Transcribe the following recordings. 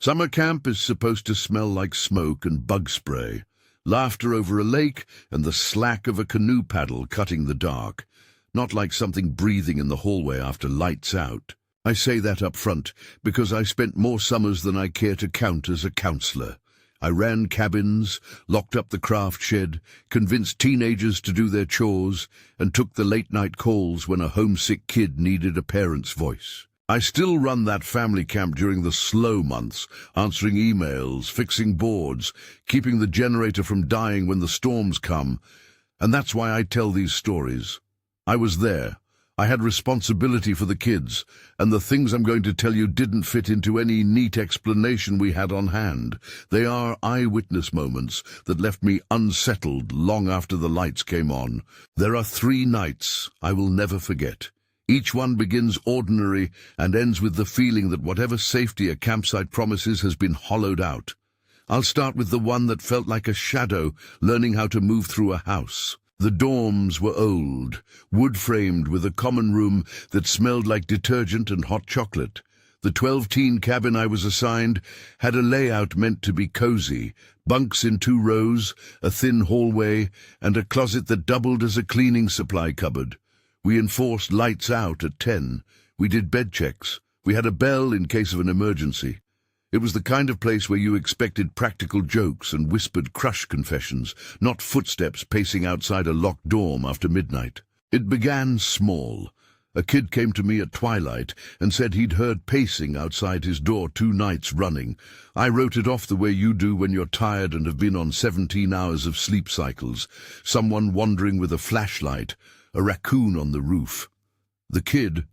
Summer camp is supposed to smell like smoke and bug spray, laughter over a lake, and the slack of a canoe paddle cutting the dark, not like something breathing in the hallway after lights out. I say that up front because I spent more summers than I care to count as a counselor. I ran cabins, locked up the craft shed, convinced teenagers to do their chores, and took the late-night calls when a homesick kid needed a parent's voice. I still run that family camp during the slow months, answering emails, fixing boards, keeping the generator from dying when the storms come. And that's why I tell these stories. I was there. I had responsibility for the kids, and the things I'm going to tell you didn't fit into any neat explanation we had on hand. They are eyewitness moments that left me unsettled long after the lights came on. There are 3 nights I will never forget. Each one begins ordinary and ends with the feeling that whatever safety a campsite promises has been hollowed out. I'll start with the one that felt like a shadow learning how to move through a house. The dorms were old, wood-framed with a common room that smelled like detergent and hot chocolate. The 12-teen cabin I was assigned had a layout meant to be cozy, bunks in 2 rows, a thin hallway, and a closet that doubled as a cleaning supply cupboard. We enforced lights out at 10. We did bed checks. We had a bell in case of an emergency. It was the kind of place where you expected practical jokes and whispered crush confessions, not footsteps pacing outside a locked dorm after midnight. It began small. A kid came to me at twilight and said he'd heard pacing outside his door 2 nights running. I wrote it off the way you do when you're tired and have been on 17 hours of sleep cycles. Someone wandering with a flashlight, a raccoon on the roof. The kid,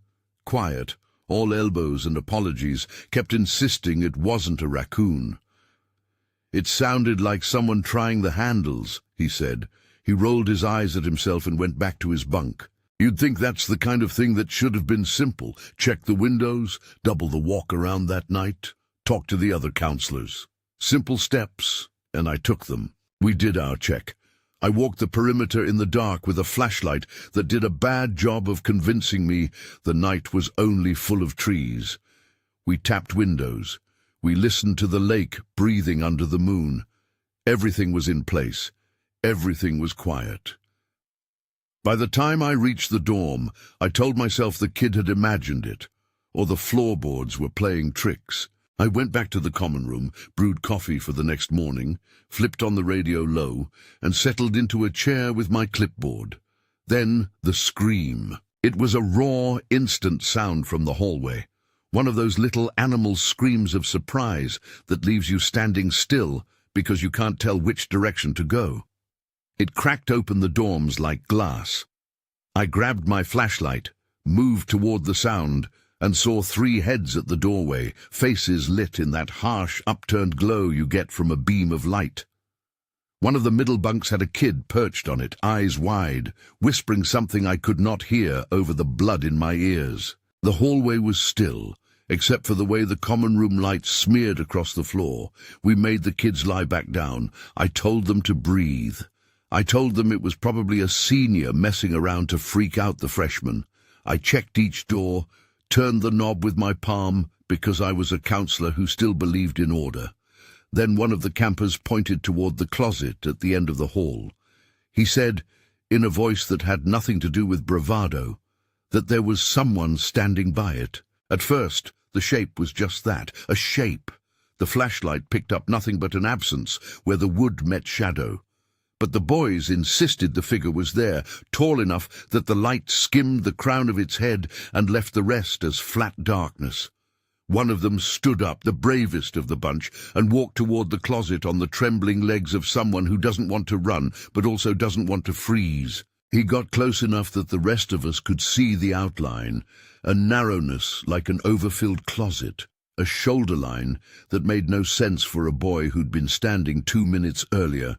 quiet, all elbows and apologies, kept insisting it wasn't a raccoon. It sounded like someone trying the handles, he said. He rolled his eyes at himself and went back to his bunk. You'd think that's the kind of thing that should have been simple. Check the windows, double the walk around that night, talk to the other counselors. Simple steps, and I took them. We did our check. I walked the perimeter in the dark with a flashlight that did a bad job of convincing me the night was only full of trees. We tapped windows. We listened to the lake breathing under the moon. Everything was in place. Everything was quiet. By the time I reached the dorm, I told myself the kid had imagined it, or the floorboards were playing tricks. I went back to the common room, brewed coffee for the next morning, flipped on the radio low, and settled into a chair with my clipboard. Then the scream. It was a raw, instant sound from the hallway. One of those little animal screams of surprise that leaves you standing still because you can't tell which direction to go. It cracked open the dorms like glass. I grabbed my flashlight, moved toward the sound, and saw 3 heads at the doorway, faces lit in that harsh, upturned glow you get from a beam of light. One of the middle bunks had a kid perched on it, eyes wide, whispering something I could not hear over the blood in my ears. The hallway was still, except for the way the common room lights smeared across the floor. We made the kids lie back down. I told them to breathe. I told them it was probably a senior messing around to freak out the freshmen. I checked each door, turned the knob with my palm because I was a counselor who still believed in order. Then one of the campers pointed toward the closet at the end of the hall. He said, in a voice that had nothing to do with bravado, that there was someone standing by it. At first, the shape was just that, a shape. The flashlight picked up nothing but an absence where the wood met shadow. But the boys insisted the figure was there, tall enough that the light skimmed the crown of its head and left the rest as flat darkness. One of them stood up, the bravest of the bunch, and walked toward the closet on the trembling legs of someone who doesn't want to run, but also doesn't want to freeze. He got close enough that the rest of us could see the outline, a narrowness like an overfilled closet, a shoulder line that made no sense for a boy who'd been standing 2 minutes earlier.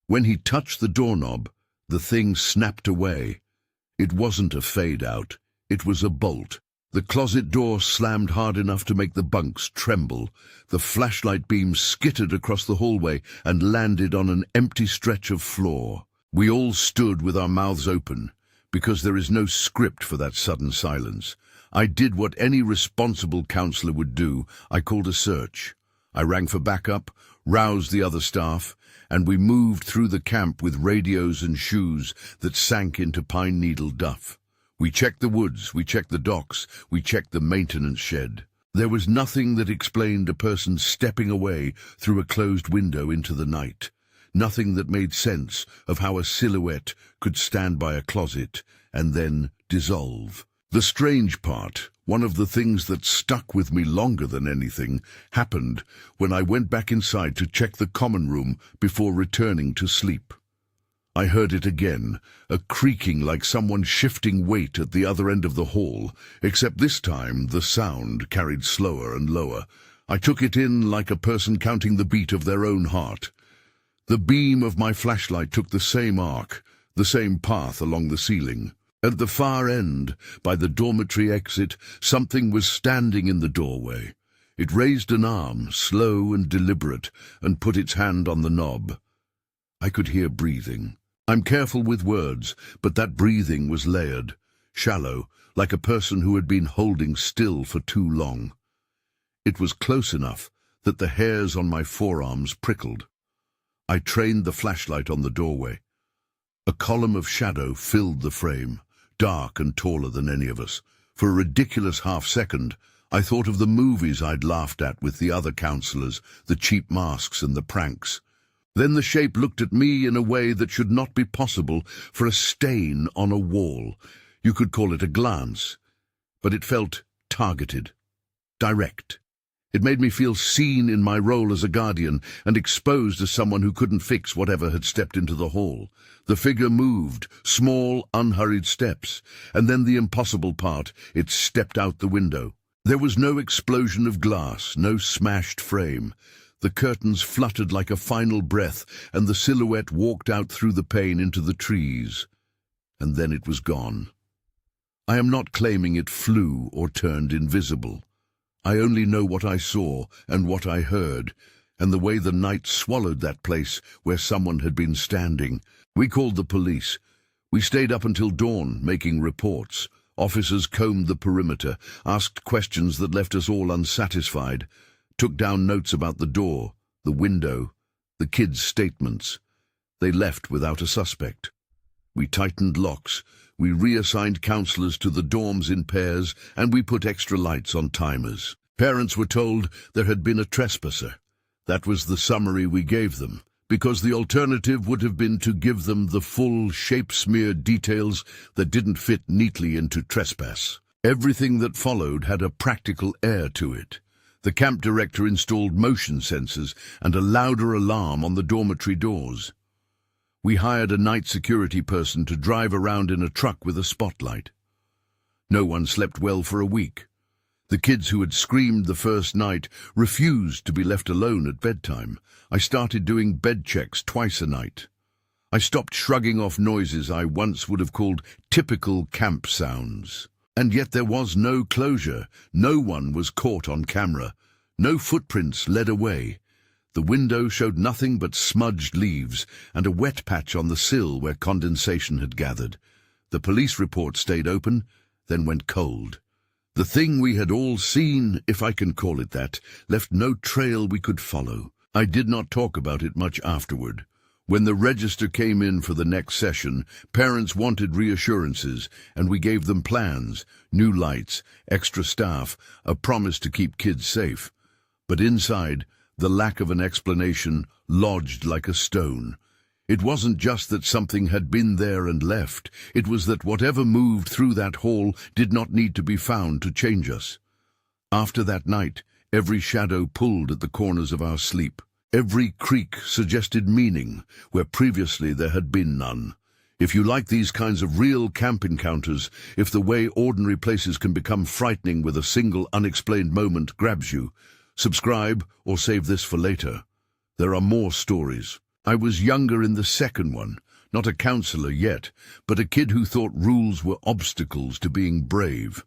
When he touched the doorknob, the thing snapped away. It wasn't a fade-out. It was a bolt. The closet door slammed hard enough to make the bunks tremble. The flashlight beam skittered across the hallway and landed on an empty stretch of floor. We all stood with our mouths open, because there is no script for that sudden silence. I did what any responsible counselor would do. I called a search. I rang for backup, roused the other staff, and we moved through the camp with radios and shoes that sank into pine needle duff. We checked the woods, we checked the docks, we checked the maintenance shed. There was nothing that explained a person stepping away through a closed window into the night. Nothing that made sense of how a silhouette could stand by a closet and then dissolve. The strange part, one of the things that stuck with me longer than anything, happened when I went back inside to check the common room before returning to sleep. I heard it again, a creaking like someone shifting weight at the other end of the hall, except this time the sound carried slower and lower. I took it in like a person counting the beat of their own heart. The beam of my flashlight took the same arc, the same path along the ceiling. At the far end, by the dormitory exit, something was standing in the doorway. It raised an arm, slow and deliberate, and put its hand on the knob. I could hear breathing. I'm careful with words, but that breathing was layered, shallow, like a person who had been holding still for too long. It was close enough that the hairs on my forearms prickled. I trained the flashlight on the doorway. A column of shadow filled the frame, dark and taller than any of us. For a ridiculous half-second, I thought of the movies I'd laughed at with the other counselors, the cheap masks and the pranks. Then the shape looked at me in a way that should not be possible for a stain on a wall. You could call it a glance, but it felt targeted, direct. It made me feel seen in my role as a guardian and exposed as someone who couldn't fix whatever had stepped into the hall. The figure moved, small, unhurried steps, and then the impossible part, it stepped out the window. There was no explosion of glass, no smashed frame. The curtains fluttered like a final breath, and the silhouette walked out through the pane into the trees. And then it was gone. I am not claiming it flew or turned invisible. I only know what I saw and what I heard, and the way the night swallowed that place where someone had been standing. We called the police. We stayed up until dawn, making reports. Officers combed the perimeter, asked questions that left us all unsatisfied, took down notes about the door, the window, the kids' statements. They left without a suspect. We tightened locks. We reassigned counselors to the dorms in pairs, and we put extra lights on timers. Parents were told there had been a trespasser. That was the summary we gave them, because the alternative would have been to give them the full, shape-smeared details that didn't fit neatly into trespass. Everything that followed had a practical air to it. The camp director installed motion sensors and a louder alarm on the dormitory doors. We hired a night security person to drive around in a truck with a spotlight. No one slept well for a week. The kids who had screamed the first night refused to be left alone at bedtime. I started doing bed checks twice a night. I stopped shrugging off noises I once would have called typical camp sounds. And yet there was no closure. No one was caught on camera. No footprints led away. The window showed nothing but smudged leaves and a wet patch on the sill where condensation had gathered. The police report stayed open, then went cold. The thing we had all seen, if I can call it that, left no trail we could follow. I did not talk about it much afterward. When the register came in for the next session, parents wanted reassurances, and we gave them plans, new lights, extra staff, a promise to keep kids safe. But inside, the lack of an explanation lodged like a stone. It wasn't just that something had been there and left. It was that whatever moved through that hall did not need to be found to change us. After that night, every shadow pulled at the corners of our sleep. Every creak suggested meaning, where previously there had been none. If you like these kinds of real camp encounters, if the way ordinary places can become frightening with a single unexplained moment grabs you, subscribe or save this for later. There are more stories. I was younger in the second one, not a counselor yet, but a kid who thought rules were obstacles to being brave.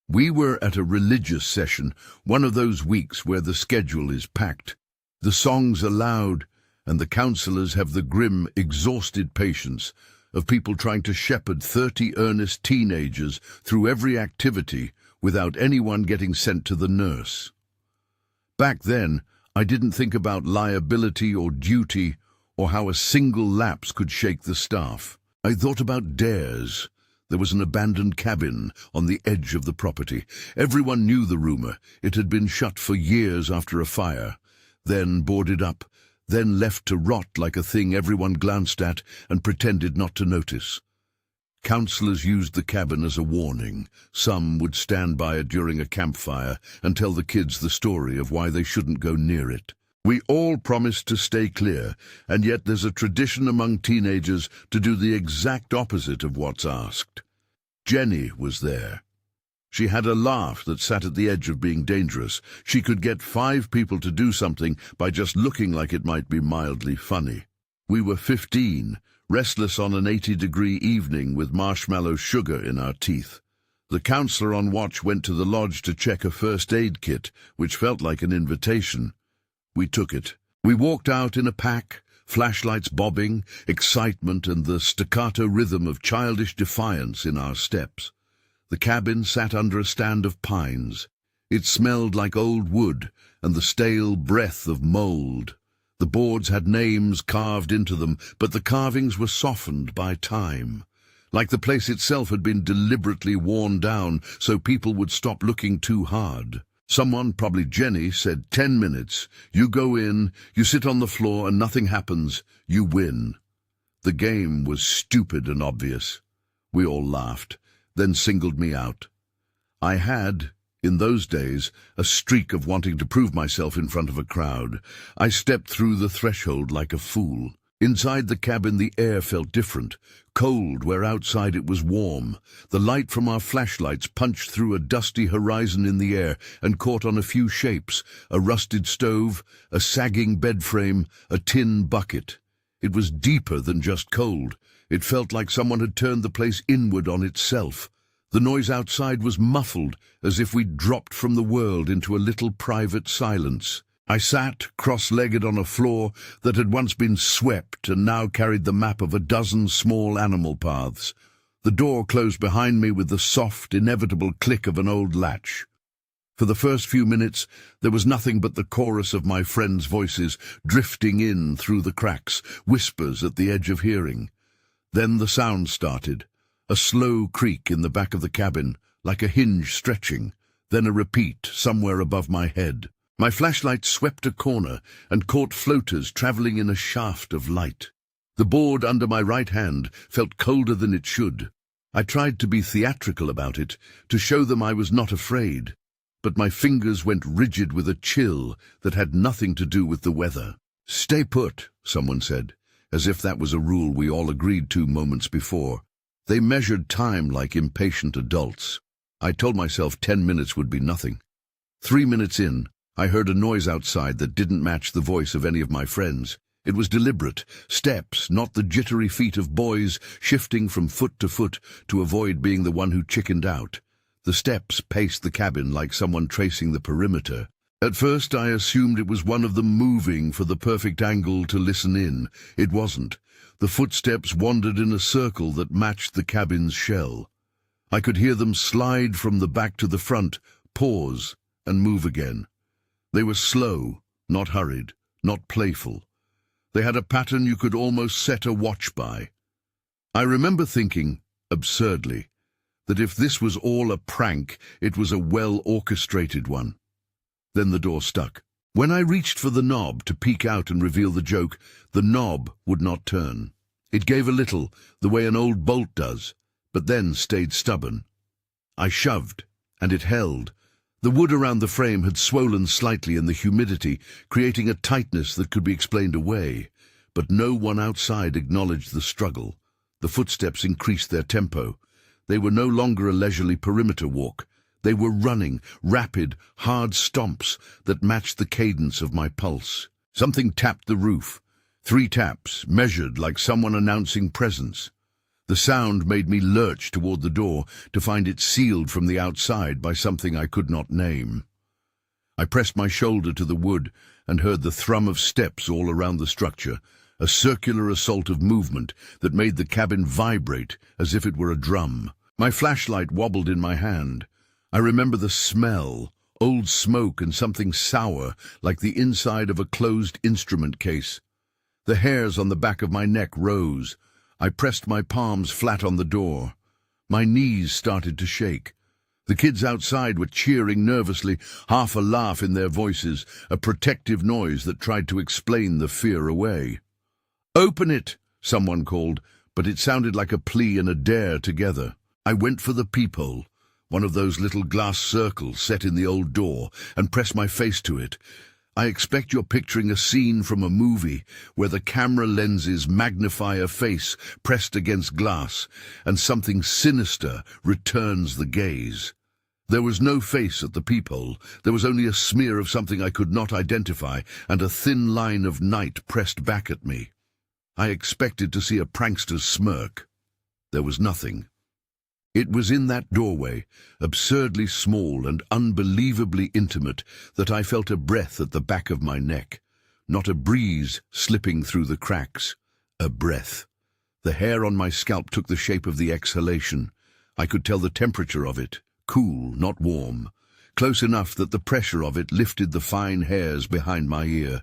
We were at a religious session, one of those weeks where the schedule is packed. The songs are loud, and the counselors have the grim, exhausted patience of people trying to shepherd 30 earnest teenagers through every activity without anyone getting sent to the nurse. Back then, I didn't think about liability or duty or how a single lapse could shake the staff. I thought about dares. There was an abandoned cabin on the edge of the property. Everyone knew the rumor. It had been shut for years after a fire, then boarded up, then left to rot like a thing everyone glanced at and pretended not to notice. Counselors used the cabin as a warning. Some would stand by it during a campfire and tell the kids the story of why they shouldn't go near it. We all promised to stay clear, and yet there's a tradition among teenagers to do the exact opposite of what's asked. Jenny was there. She had a laugh that sat at the edge of being dangerous. She could get 5 people to do something by just looking like it might be mildly funny. We were 15, restless on an 80-degree evening with marshmallow sugar in our teeth. The counselor on watch went to the lodge to check a first aid kit, which felt like an invitation. We took it. We walked out in a pack, flashlights bobbing, excitement and the staccato rhythm of childish defiance in our steps. The cabin sat under a stand of pines. It smelled like old wood and the stale breath of mold. The boards had names carved into them, but the carvings were softened by time, like the place itself had been deliberately worn down so people would stop looking too hard. Someone, probably Jenny, said 10 minutes. You go in, you sit on the floor and nothing happens. You win. The game was stupid and obvious. We all laughed, then singled me out. I had, in those days, a streak of wanting to prove myself in front of a crowd. I stepped through the threshold like a fool. Inside the cabin the air felt different, cold where outside it was warm. The light from our flashlights punched through a dusty horizon in the air and caught on a few shapes: a rusted stove, a sagging bed frame, a tin bucket. It was deeper than just cold. It felt like someone had turned the place inward on itself. The noise outside was muffled, as if we'd dropped from the world into a little private silence. I sat cross-legged on a floor that had once been swept and now carried the map of a dozen small animal paths. The door closed behind me with the soft, inevitable click of an old latch. For the first few minutes, there was nothing but the chorus of my friends' voices drifting in through the cracks, whispers at the edge of hearing. Then the sound started, a slow creak in the back of the cabin, like a hinge stretching, then a repeat somewhere above my head. My flashlight swept a corner and caught floaters traveling in a shaft of light. The board under my right hand felt colder than it should. I tried to be theatrical about it, to show them I was not afraid, but my fingers went rigid with a chill that had nothing to do with the weather. "Stay put," someone said, as if that was a rule we all agreed to moments before. They measured time like impatient adults. I told myself 10 minutes would be nothing. 3 minutes in, I heard a noise outside that didn't match the voice of any of my friends. It was deliberate, steps, not the jittery feet of boys shifting from foot to avoid being the one who chickened out. The steps paced the cabin like someone tracing the perimeter. At first I assumed it was one of them moving for the perfect angle to listen in. It wasn't. The footsteps wandered in a circle that matched the cabin's shell. I could hear them slide from the back to the front, pause, and move again. They were slow, not hurried, not playful. They had a pattern you could almost set a watch by. I remember thinking, absurdly, that if this was all a prank, it was a well-orchestrated one. Then the door stuck. When I reached for the knob to peek out and reveal the joke, the knob would not turn. It gave a little, the way an old bolt does, but then stayed stubborn. I shoved, and it held. The wood around the frame had swollen slightly in the humidity, creating a tightness that could be explained away. But no one outside acknowledged the struggle. The footsteps increased their tempo. They were no longer a leisurely perimeter walk. They were running, rapid, hard stomps that matched the cadence of my pulse. Something tapped the roof. 3 taps, measured like someone announcing presence. The sound made me lurch toward the door to find it sealed from the outside by something I could not name. I pressed my shoulder to the wood and heard the thrum of steps all around the structure, a circular assault of movement that made the cabin vibrate as if it were a drum. My flashlight wobbled in my hand. I remember the smell, old smoke and something sour, like the inside of a closed instrument case. The hairs on the back of my neck rose. I pressed my palms flat on the door. My knees started to shake. The kids outside were cheering nervously, half a laugh in their voices, a protective noise that tried to explain the fear away. "Open it!" someone called, but it sounded like a plea and a dare together. I went for the peephole, one of those little glass circles set in the old door, and pressed my face to it. I expect you're picturing a scene from a movie where the camera lenses magnify a face pressed against glass, and something sinister returns the gaze. There was no face at the peephole. There was only a smear of something I could not identify, and a thin line of night pressed back at me. I expected to see a prankster's smirk. There was nothing. It was in that doorway, absurdly small and unbelievably intimate, that I felt a breath at the back of my neck. Not a breeze slipping through the cracks. A breath. The hair on my scalp took the shape of the exhalation. I could tell the temperature of it. Cool, not warm. Close enough that the pressure of it lifted the fine hairs behind my ear.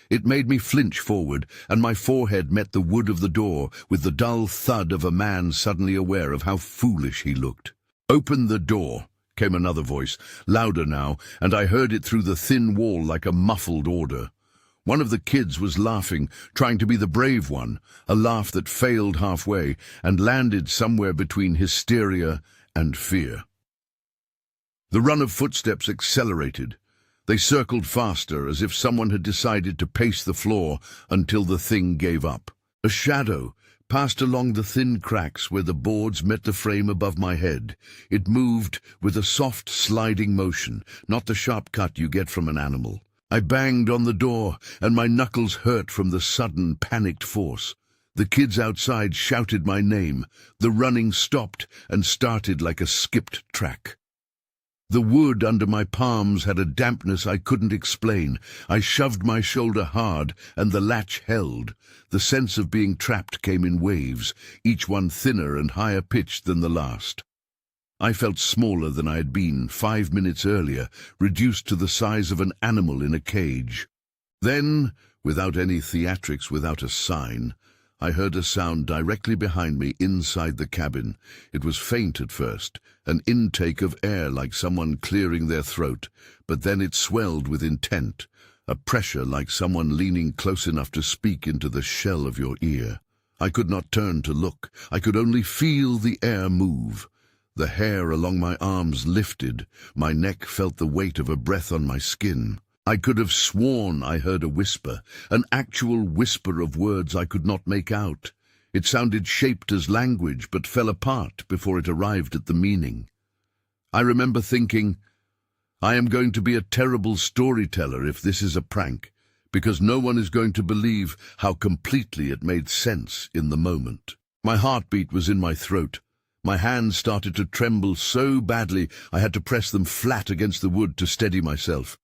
It made me flinch forward, and my forehead met the wood of the door with the dull thud of a man suddenly aware of how foolish he looked. "Open the door," came another voice, louder now, and I heard it through the thin wall like a muffled order. One of the kids was laughing, trying to be the brave one, a laugh that failed halfway and landed somewhere between hysteria and fear. The run of footsteps accelerated. They circled faster, as if someone had decided to pace the floor until the thing gave up. A shadow passed along the thin cracks where the boards met the frame above my head. It moved with a soft sliding motion, not the sharp cut you get from an animal. I banged on the door, and my knuckles hurt from the sudden, panicked force. The kids outside shouted my name. The running stopped and started like a skipped track. The wood under my palms had a dampness I couldn't explain. I shoved my shoulder hard, and the latch held. The sense of being trapped came in waves, each one thinner and higher pitched than the last. I felt smaller than I had been 5 minutes earlier, reduced to the size of an animal in a cage. Then, without any theatrics, without a sign, I heard a sound directly behind me inside the cabin. It was faint at first, an intake of air like someone clearing their throat, but then it swelled with intent, a pressure like someone leaning close enough to speak into the shell of your ear. I could not turn to look. I could only feel the air move. The hair along my arms lifted. My neck felt the weight of a breath on my skin. I could have sworn I heard a whisper, an actual whisper of words I could not make out. It sounded shaped as language, but fell apart before it arrived at the meaning. I remember thinking, I am going to be a terrible storyteller if this is a prank, because no one is going to believe how completely it made sense in the moment. My heartbeat was in my throat. My hands started to tremble so badly I had to press them flat against the wood to steady myself.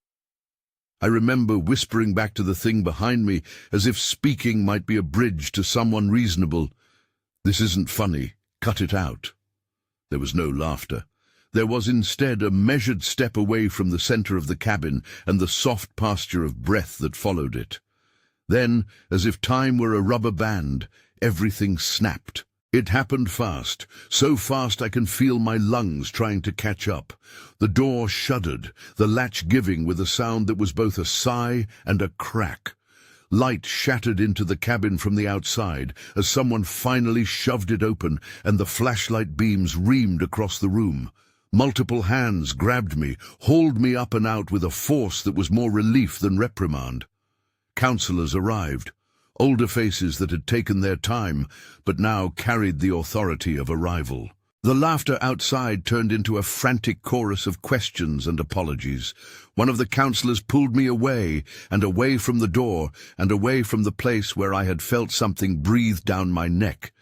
I remember whispering back to the thing behind me, as if speaking might be a bridge to someone reasonable. "This isn't funny. Cut it out." There was no laughter. There was instead a measured step away from the center of the cabin and the soft pasture of breath that followed it. Then, as if time were a rubber band, everything snapped. It happened fast, so fast I can feel my lungs trying to catch up. The door shuddered, the latch giving with a sound that was both a sigh and a crack. Light shattered into the cabin from the outside as someone finally shoved it open, and the flashlight beams reamed across the room. Multiple hands grabbed me, hauled me up and out with a force that was more relief than reprimand. Counselors arrived. Older faces that had taken their time, but now carried the authority of arrival. The laughter outside turned into a frantic chorus of questions and apologies. One of the counselors pulled me away, and away from the door, and away from the place where I had felt something breathe down my neck.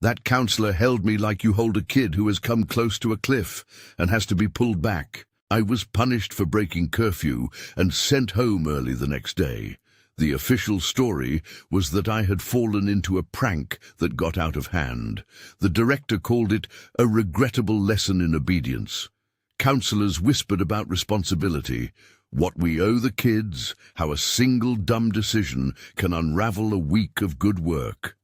That counselor held me like you hold a kid who has come close to a cliff and has to be pulled back. I was punished for breaking curfew and sent home early the next day. The official story was that I had fallen into a prank that got out of hand. The director called it a regrettable lesson in obedience. Counselors whispered about responsibility, what we owe the kids, how a single dumb decision can unravel a week of good work.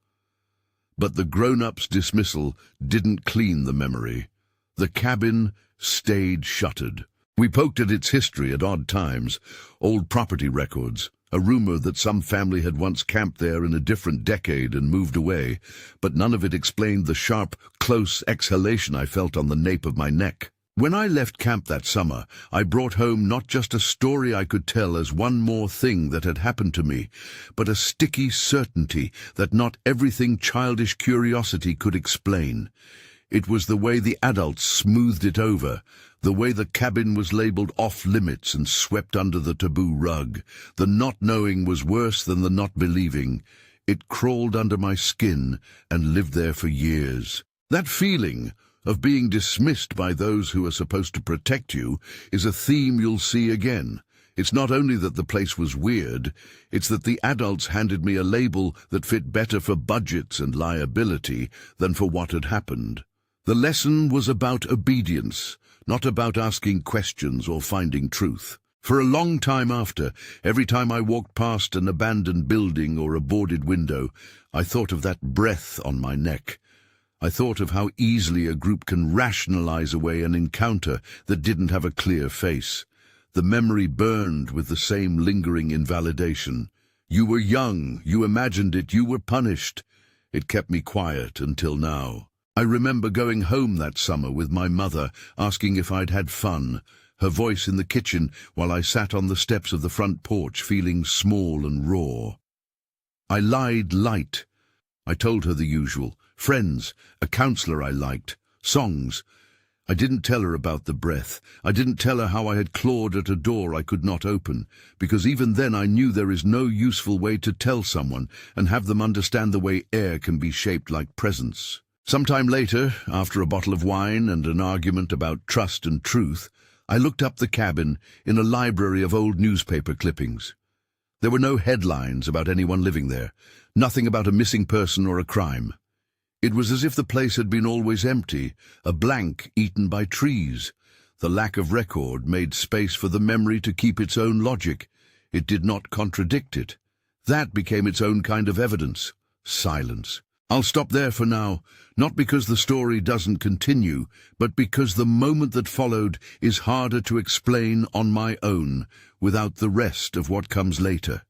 But the grown-ups' dismissal didn't clean the memory. The cabin stayed shuttered. We poked at its history at odd times, old property records, a rumor that some family had once camped there in a different decade and moved away, but none of it explained the sharp, close exhalation I felt on the nape of my neck. When I left camp that summer, I brought home not just a story I could tell as one more thing that had happened to me, but a sticky certainty that not everything childish curiosity could explain. It was the way the adults smoothed it over, the way the cabin was labeled off-limits and swept under the taboo rug. The not knowing was worse than the not believing. It crawled under my skin and lived there for years. That feeling of being dismissed by those who are supposed to protect you is a theme you'll see again. It's not only that the place was weird, it's that the adults handed me a label that fit better for budgets and liability than for what had happened. The lesson was about obedience, not about asking questions or finding truth. For a long time after, every time I walked past an abandoned building or a boarded window, I thought of that breath on my neck. I thought of how easily a group can rationalize away an encounter that didn't have a clear face. The memory burned with the same lingering invalidation. You were young, you imagined it, you were punished. It kept me quiet until now. I remember going home that summer with my mother, asking if I'd had fun, her voice in the kitchen while I sat on the steps of the front porch feeling small and raw. I lied light. I told her the usual. Friends, a counselor I liked, songs. I didn't tell her about the breath. I didn't tell her how I had clawed at a door I could not open, because even then I knew there is no useful way to tell someone and have them understand the way air can be shaped like presence. Sometime later, after a bottle of wine and an argument about trust and truth, I looked up the cabin in a library of old newspaper clippings. There were no headlines about anyone living there, nothing about a missing person or a crime. It was as if the place had been always empty, a blank eaten by trees. The lack of record made space for the memory to keep its own logic. It did not contradict it. That became its own kind of evidence. Silence. I'll stop there for now, not because the story doesn't continue, but because the moment that followed is harder to explain on my own, without the rest of what comes later.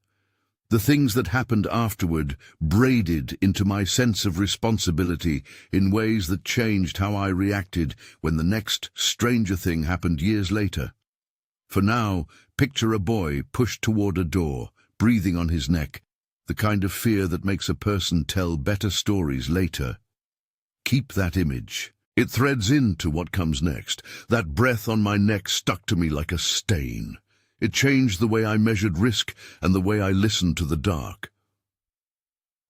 The things that happened afterward braided into my sense of responsibility in ways that changed how I reacted when the next stranger thing happened years later. For now, picture a boy pushed toward a door, breathing on his neck, the kind of fear that makes a person tell better stories later. Keep that image. It threads into what comes next. That breath on my neck stuck to me like a stain. It changed the way I measured risk and the way I listened to the dark.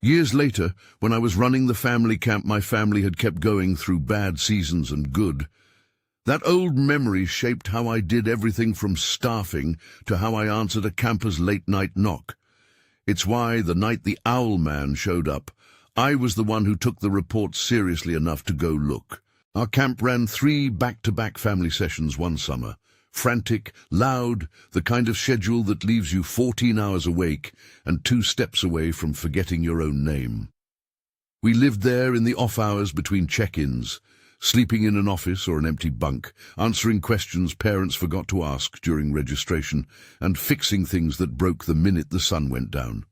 Years later, when I was running the family camp my family had kept going through bad seasons and good, that old memory shaped how I did everything from staffing to how I answered a camper's late-night knock. It's why, the night the owl man showed up, I was the one who took the report seriously enough to go look. Our camp ran 3 back-to-back family sessions one summer. Frantic, loud, the kind of schedule that leaves you 14 hours awake and 2 steps away from forgetting your own name. We lived there in the off hours between check-ins, sleeping in an office or an empty bunk, answering questions parents forgot to ask during registration, and fixing things that broke the minute the sun went down.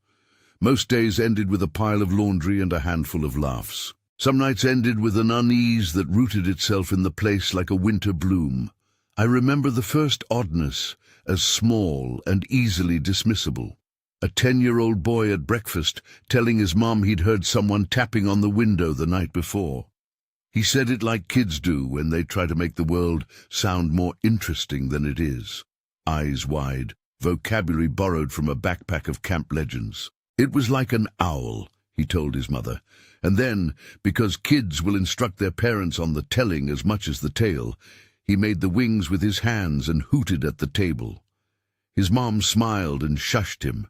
Most days ended with a pile of laundry and a handful of laughs. Some nights ended with an unease that rooted itself in the place like a winter bloom. I remember the first oddness as small and easily dismissible. A 10-year-old boy at breakfast telling his mom he'd heard someone tapping on the window the night before. He said it like kids do when they try to make the world sound more interesting than it is. Eyes wide, vocabulary borrowed from a backpack of camp legends. It was like an owl, he told his mother. And then, because kids will instruct their parents on the telling as much as the tale, he made the wings with his hands and hooted at the table. His mom smiled and shushed him.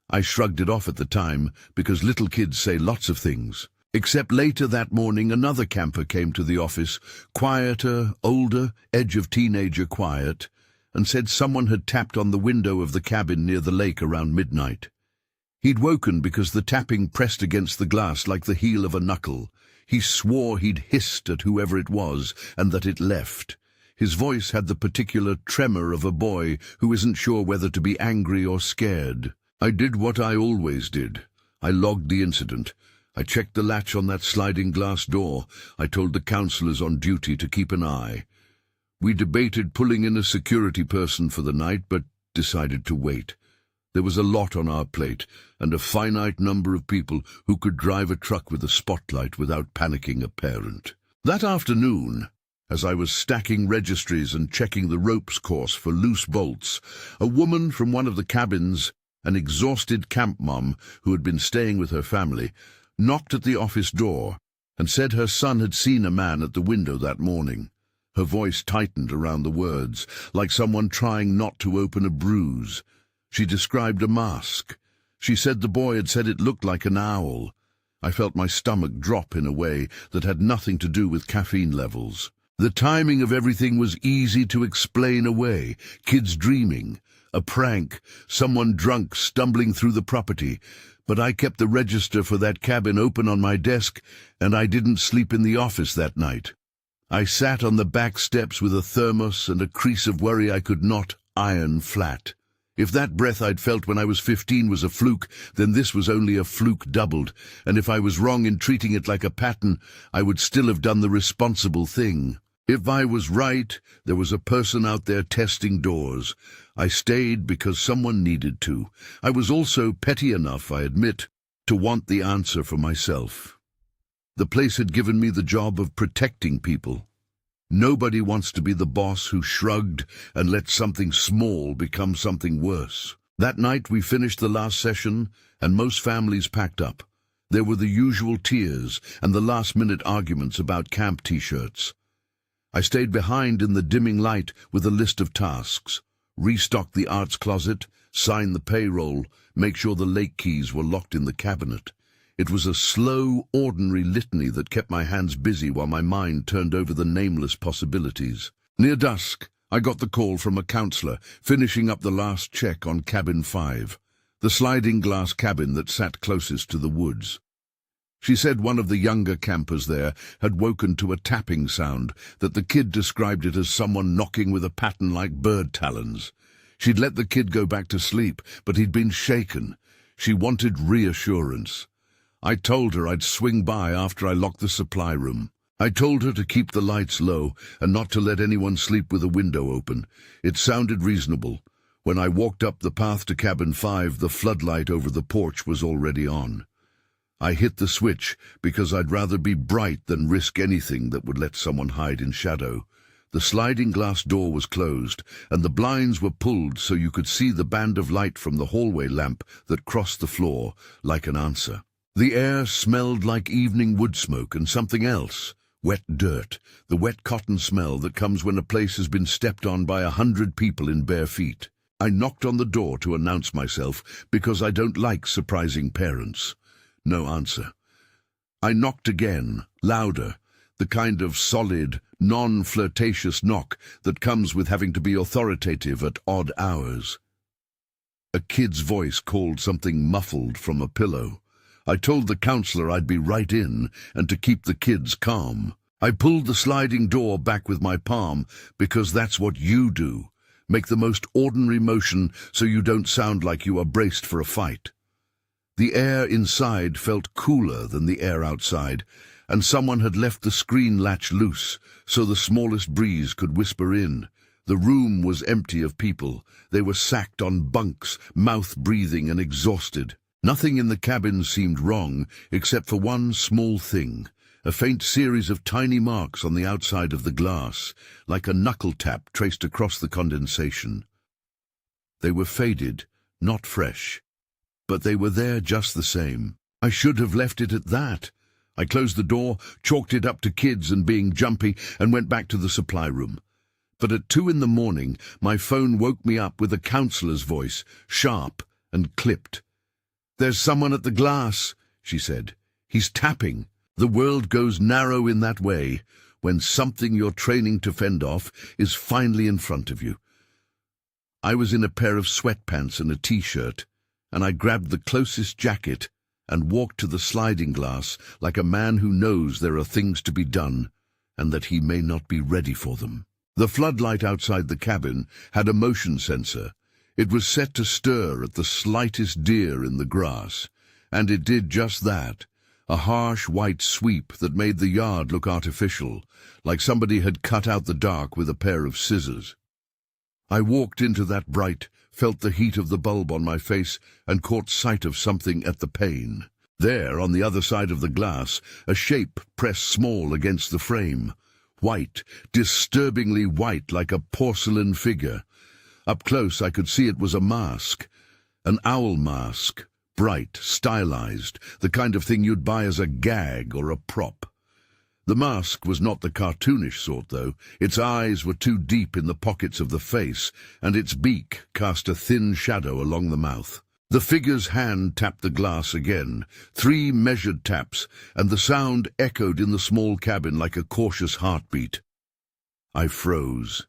I shrugged it off at the time because little kids say lots of things. Except later that morning, another camper came to the office, quieter, older, edge of teenager quiet, and said someone had tapped on the window of the cabin near the lake around midnight. He'd woken because the tapping pressed against the glass like the heel of a knuckle. He swore he'd hissed at whoever it was and that it left. His voice had the particular tremor of a boy who isn't sure whether to be angry or scared. I did what I always did. I logged the incident. I checked the latch on that sliding glass door. I told the counselors on duty to keep an eye. We debated pulling in a security person for the night, but decided to wait. There was a lot on our plate, and a finite number of people who could drive a truck with a spotlight without panicking a parent. That afternoon, as I was stacking registries and checking the ropes course for loose bolts, a woman from one of the cabins, an exhausted camp mom who had been staying with her family, knocked at the office door and said her son had seen a man at the window that morning. Her voice tightened around the words, like someone trying not to open a bruise. She described a mask. She said the boy had said it looked like an owl. I felt my stomach drop in a way that had nothing to do with caffeine levels. The timing of everything was easy to explain away. Kids dreaming, a prank, someone drunk stumbling through the property. But I kept the register for that cabin open on my desk, and I didn't sleep in the office that night. I sat on the back steps with a thermos and a crease of worry I could not iron flat. If that breath I'd felt when I was 15 was a fluke, then this was only a fluke doubled, and if I was wrong in treating it like a pattern, I would still have done the responsible thing. If I was right, there was a person out there testing doors. I stayed because someone needed to. I was also petty enough, I admit, to want the answer for myself. The place had given me the job of protecting people. Nobody wants to be the boss who shrugged and let something small become something worse. That night we finished the last session, and most families packed up. There were the usual tears and the last-minute arguments about camp t-shirts. I stayed behind in the dimming light with a list of tasks. Restock the arts closet, sign the payroll, make sure the lake keys were locked in the cabinet. It was a slow, ordinary litany that kept my hands busy while my mind turned over the nameless possibilities. Near dusk, I got the call from a counselor, finishing up the last check on cabin 5, the sliding glass cabin that sat closest to the woods. She said one of the younger campers there had woken to a tapping sound, that the kid described it as someone knocking with a pattern like bird talons. She'd let the kid go back to sleep, but he'd been shaken. She wanted reassurance. I told her I'd swing by after I locked the supply room. I told her to keep the lights low and not to let anyone sleep with a window open. It sounded reasonable. When I walked up the path to cabin 5, the floodlight over the porch was already on. I hit the switch because I'd rather be bright than risk anything that would let someone hide in shadow. The sliding glass door was closed, and the blinds were pulled so you could see the band of light from the hallway lamp that crossed the floor like an answer. The air smelled like evening wood smoke and something else, wet dirt, the wet cotton smell that comes when a place has been stepped on by 100 people in bare feet. I knocked on the door to announce myself because I don't like surprising parents. No answer. I knocked again, louder, the kind of solid, non-flirtatious knock that comes with having to be authoritative at odd hours. A kid's voice called something muffled from a pillow. I told the counselor I'd be right in and to keep the kids calm. I pulled the sliding door back with my palm because that's what you do. Make the most ordinary motion so you don't sound like you are braced for a fight. The air inside felt cooler than the air outside, and someone had left the screen latch loose so the smallest breeze could whisper in. The room was empty of people. They were sacked on bunks, mouth-breathing and exhausted. Nothing in the cabin seemed wrong, except for one small thing, a faint series of tiny marks on the outside of the glass, like a knuckle tap traced across the condensation. They were faded, not fresh, but they were there just the same. I should have left it at that. I closed the door, chalked it up to kids and being jumpy, and went back to the supply room. But at 2 a.m, my phone woke me up with a counselor's voice, sharp and clipped. "There's someone at the glass," she said. "He's tapping." The world goes narrow in that way, when something you're training to fend off is finally in front of you. I was in a pair of sweatpants and a t-shirt, and I grabbed the closest jacket and walked to the sliding glass like a man who knows there are things to be done and that he may not be ready for them. The floodlight outside the cabin had a motion sensor. It was set to stir at the slightest deer in the grass, and it did just that, a harsh white sweep that made the yard look artificial, like somebody had cut out the dark with a pair of scissors. I walked into that bright, felt the heat of the bulb on my face, and caught sight of something at the pane. There, on the other side of the glass, a shape pressed small against the frame. White, disturbingly white, like a porcelain figure. Up close I could see it was a mask. An owl mask. Bright, stylized, the kind of thing you'd buy as a gag or a prop. The mask was not the cartoonish sort, though. Its eyes were too deep in the pockets of the face, and its beak cast a thin shadow along the mouth. The figure's hand tapped the glass again, 3 measured taps, and the sound echoed in the small cabin like a cautious heartbeat. I froze.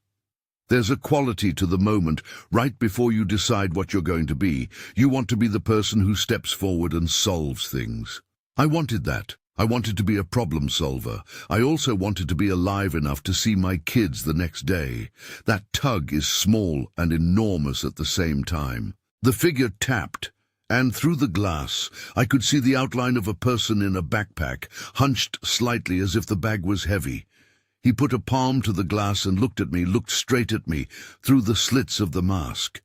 There's a quality to the moment, right before you decide what you're going to be. You want to be the person who steps forward and solves things. I wanted that. I wanted to be a problem solver. I also wanted to be alive enough to see my kids the next day. That tug is small and enormous at the same time. The figure tapped, and through the glass I could see the outline of a person in a backpack, hunched slightly as if the bag was heavy. He put a palm to the glass and looked straight at me, through the slits of the mask.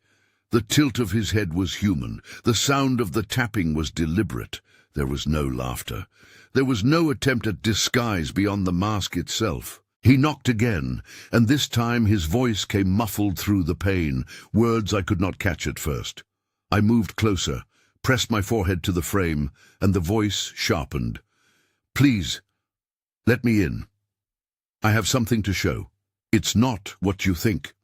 The tilt of his head was human. The sound of the tapping was deliberate. There was no laughter. There was no attempt at disguise beyond the mask itself. He knocked again, and this time his voice came muffled through the pane, words I could not catch at first. I moved closer, pressed my forehead to the frame, and the voice sharpened. "Please, let me in. I have something to show. It's not what you think."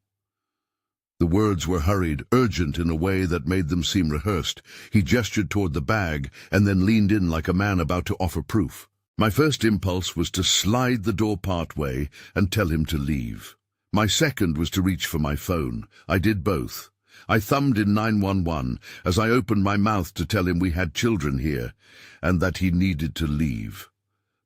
The words were hurried, urgent in a way that made them seem rehearsed. He gestured toward the bag, and then leaned in like a man about to offer proof. My first impulse was to slide the door part way and tell him to leave. My second was to reach for my phone. I did both. I thumbed in 911 as I opened my mouth to tell him we had children here, and that he needed to leave.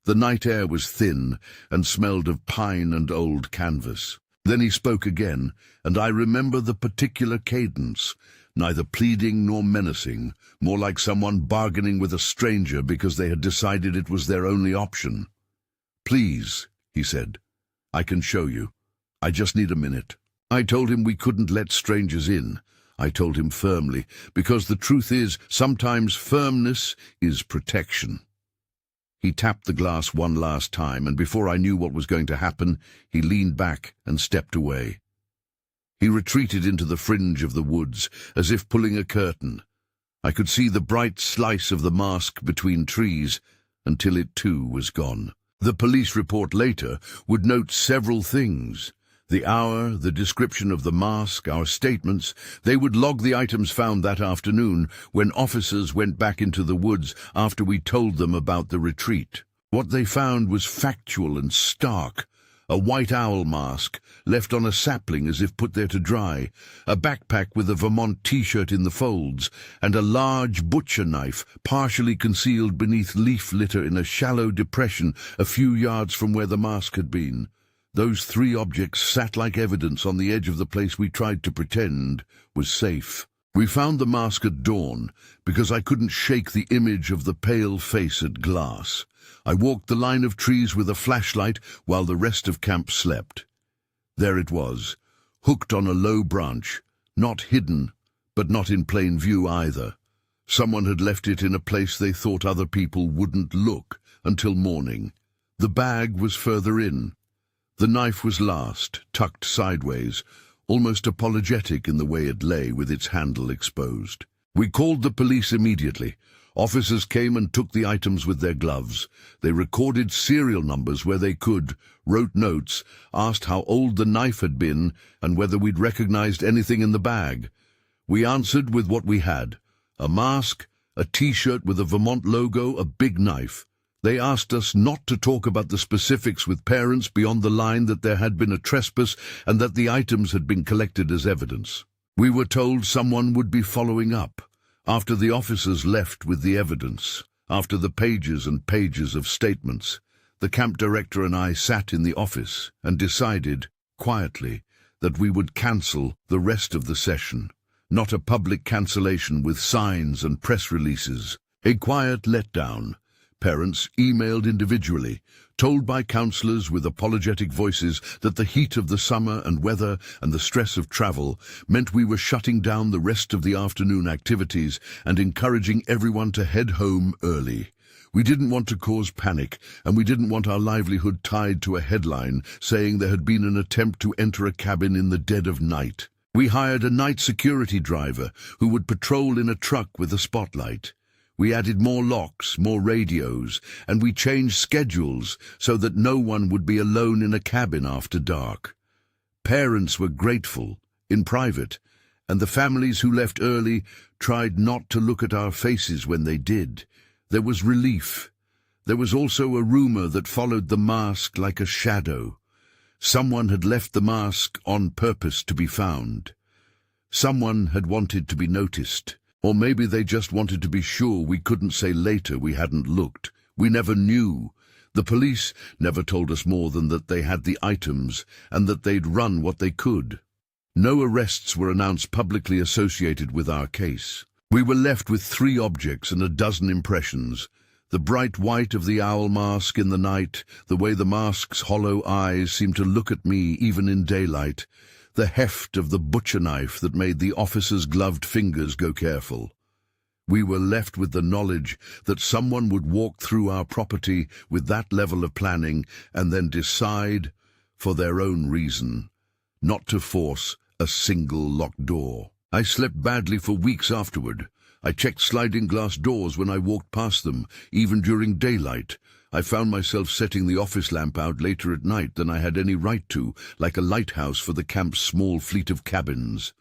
The night air was thin and smelled of pine and old canvas. Then he spoke again, and I remember the particular cadence, neither pleading nor menacing, more like someone bargaining with a stranger because they had decided it was their only option. "Please," he said, "I can show you. I just need a minute." I told him we couldn't let strangers in. I told him firmly, because the truth is, sometimes firmness is protection. He tapped the glass one last time, and before I knew what was going to happen, he leaned back and stepped away. He retreated into the fringe of the woods, as if pulling a curtain. I could see the bright slice of the mask between trees, until it too was gone. The police report later would note several things. The hour, the description of the mask, our statements. They would log the items found that afternoon when officers went back into the woods after we told them about the retreat. What they found was factual and stark. A white owl mask, left on a sapling as if put there to dry, a backpack with a Vermont t-shirt in the folds, and a large butcher knife partially concealed beneath leaf litter in a shallow depression a few yards from where the mask had been. Those 3 objects sat like evidence on the edge of the place we tried to pretend was safe. We found the mask at dawn, because I couldn't shake the image of the pale face at glass. I walked the line of trees with a flashlight while the rest of camp slept. There it was, hooked on a low branch, not hidden, but not in plain view either. Someone had left it in a place they thought other people wouldn't look until morning. The bag was further in. The knife was last, tucked sideways, almost apologetic in the way it lay with its handle exposed. We called the police immediately. Officers came and took the items with their gloves. They recorded serial numbers where they could, wrote notes, asked how old the knife had been and whether we'd recognized anything in the bag. We answered with what we had: a mask, a t-shirt with a Vermont logo, a big knife. They asked us not to talk about the specifics with parents beyond the line that there had been a trespass and that the items had been collected as evidence. We were told someone would be following up, after the officers left with the evidence, after the pages and pages of statements. The camp director and I sat in the office and decided, quietly, that we would cancel the rest of the session. Not a public cancellation with signs and press releases. A quiet letdown. Parents emailed individually, told by counselors with apologetic voices that the heat of the summer and weather and the stress of travel meant we were shutting down the rest of the afternoon activities and encouraging everyone to head home early. We didn't want to cause panic, and we didn't want our livelihood tied to a headline saying there had been an attempt to enter a cabin in the dead of night. We hired a night security driver who would patrol in a truck with a spotlight. We added more locks, more radios, and we changed schedules so that no one would be alone in a cabin after dark. Parents were grateful, in private, and the families who left early tried not to look at our faces when they did. There was relief. There was also a rumor that followed the mask like a shadow. Someone had left the mask on purpose to be found. Someone had wanted to be noticed. Or maybe they just wanted to be sure we couldn't say later we hadn't looked. We never knew. The police never told us more than that they had the items and that they'd run what they could. No arrests were announced publicly associated with our case. We were left with 3 objects and a dozen impressions. The bright white of the owl mask in the night, the way the mask's hollow eyes seemed to look at me even in daylight, the heft of the butcher knife that made the officer's gloved fingers go careful. We were left with the knowledge that someone would walk through our property with that level of planning and then decide, for their own reason, not to force a single locked door. I slept badly for weeks afterward. I checked sliding glass doors when I walked past them, even during daylight. I found myself setting the office lamp out later at night than I had any right to, like a lighthouse for the camp's small fleet of cabins.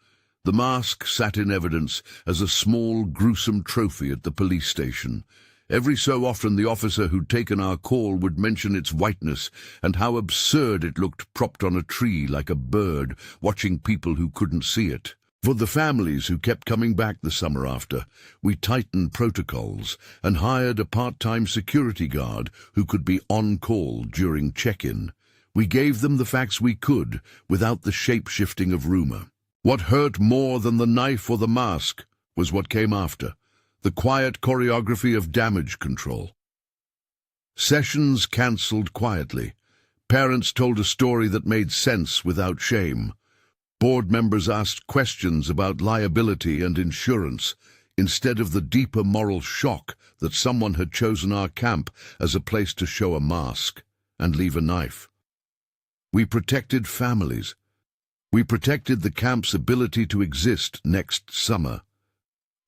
The mask sat in evidence as a small, gruesome trophy at the police station. Every so often the officer who'd taken our call would mention its whiteness and how absurd it looked propped on a tree like a bird, watching people who couldn't see it. For the families who kept coming back the summer after, we tightened protocols and hired a part-time security guard who could be on call during check-in. We gave them the facts we could without the shape-shifting of rumor. What hurt more than the knife or the mask was what came after, the quiet choreography of damage control. Sessions cancelled quietly. Parents told a story that made sense without shame. Board members asked questions about liability and insurance, instead of the deeper moral shock that someone had chosen our camp as a place to show a mask and leave a knife. We protected families. We protected the camp's ability to exist next summer.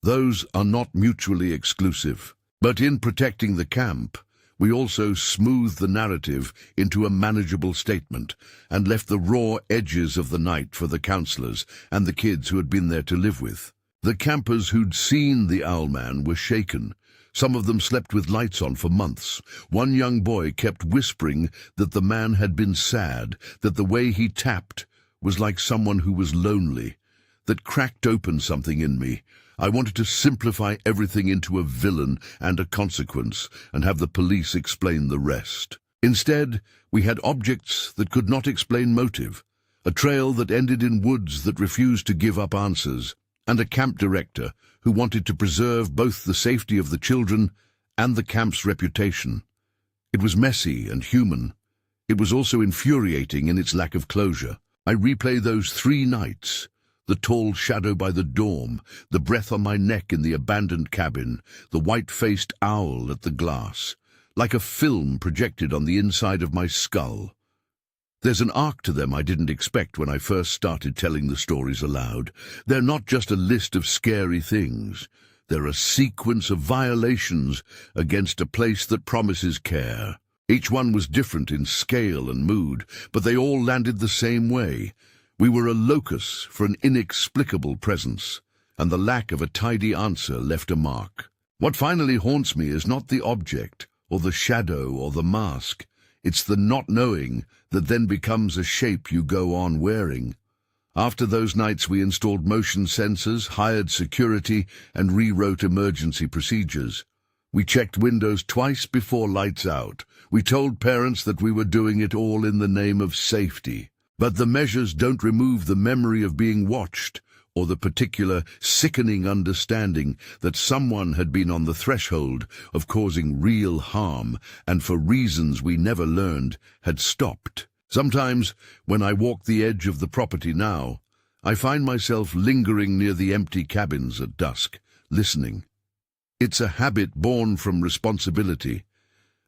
Those are not mutually exclusive. But in protecting the camp, we also smoothed the narrative into a manageable statement and left the raw edges of the night for the counselors and the kids who had been there to live with. The campers who'd seen the Owlman were shaken. Some of them slept with lights on for months. One young boy kept whispering that the man had been sad, that the way he tapped was like someone who was lonely. That cracked open something in me. I wanted to simplify everything into a villain and a consequence and have the police explain the rest. Instead, we had objects that could not explain motive, a trail that ended in woods that refused to give up answers, and a camp director who wanted to preserve both the safety of the children and the camp's reputation. It was messy and human. It was also infuriating in its lack of closure. I replay those 3 nights. The tall shadow by the dorm, the breath on my neck in the abandoned cabin, the white-faced owl at the glass, like a film projected on the inside of my skull. There's an arc to them I didn't expect when I first started telling the stories aloud. They're not just a list of scary things. They're a sequence of violations against a place that promises care. Each one was different in scale and mood, but they all landed the same way. We were a locus for an inexplicable presence, and the lack of a tidy answer left a mark. What finally haunts me is not the object or the shadow or the mask. It's the not knowing that then becomes a shape you go on wearing. After those nights we installed motion sensors, hired security, and rewrote emergency procedures. We checked windows twice before lights out. We told parents that we were doing it all in the name of safety. But the measures don't remove the memory of being watched, or the particular sickening understanding that someone had been on the threshold of causing real harm, and for reasons we never learned, had stopped. Sometimes, when I walk the edge of the property now, I find myself lingering near the empty cabins at dusk, listening. It's a habit born from responsibility,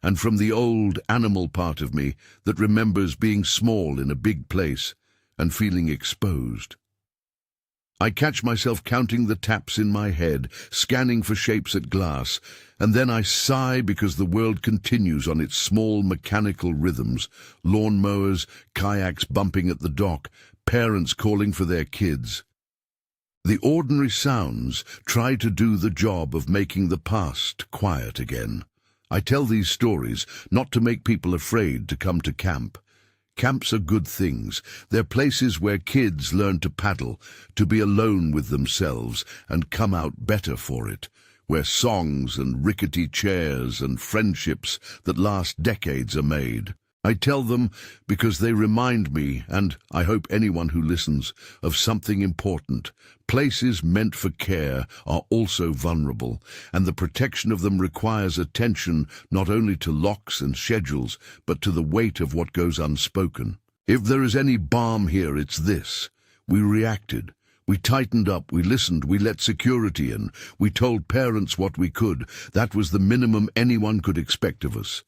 and from the old animal part of me that remembers being small in a big place and feeling exposed. I catch myself counting the taps in my head, scanning for shapes at glass, and then I sigh because the world continues on its small mechanical rhythms, lawnmowers, kayaks bumping at the dock, parents calling for their kids. The ordinary sounds try to do the job of making the past quiet again. I tell these stories not to make people afraid to come to camp. Camps are good things. They're places where kids learn to paddle, to be alone with themselves, and come out better for it, where songs and rickety chairs and friendships that last decades are made. I tell them because they remind me, and I hope anyone who listens, of something important. Places meant for care are also vulnerable, and the protection of them requires attention not only to locks and schedules, but to the weight of what goes unspoken. If there is any balm here, it's this. We reacted. We tightened up, we listened, we let security in, we told parents what we could. That was the minimum anyone could expect of us.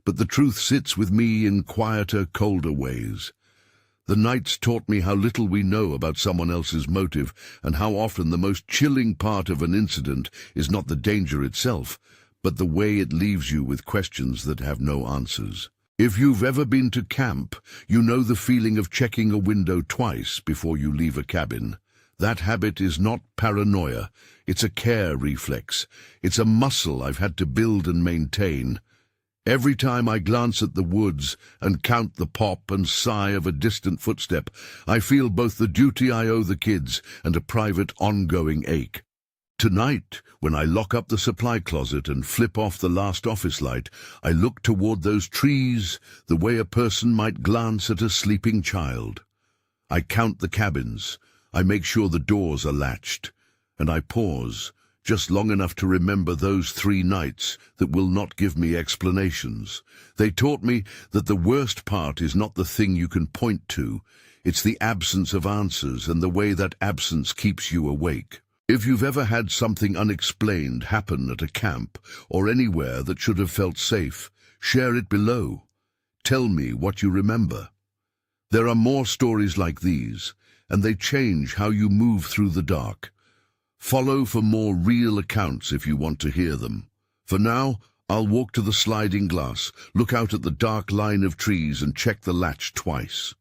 But the truth sits with me in quieter, colder ways. The nights taught me how little we know about someone else's motive, and how often the most chilling part of an incident is not the danger itself, but the way it leaves you with questions that have no answers. If you've ever been to camp, you know the feeling of checking a window twice before you leave a cabin. That habit is not paranoia, it's a care reflex. It's a muscle I've had to build and maintain. Every time I glance at the woods and count the pop and sigh of a distant footstep, I feel both the duty I owe the kids and a private ongoing ache. Tonight, when I lock up the supply closet and flip off the last office light, I look toward those trees the way a person might glance at a sleeping child. I count the cabins, I make sure the doors are latched, and I pause, just long enough to remember those 3 nights that will not give me explanations. They taught me that the worst part is not the thing you can point to, it's the absence of answers and the way that absence keeps you awake. If you've ever had something unexplained happen at a camp or anywhere that should have felt safe, share it below. Tell me what you remember. There are more stories like these, and they change how you move through the dark. Follow for more real accounts if you want to hear them. For now, I'll walk to the sliding glass, look out at the dark line of trees and check the latch twice.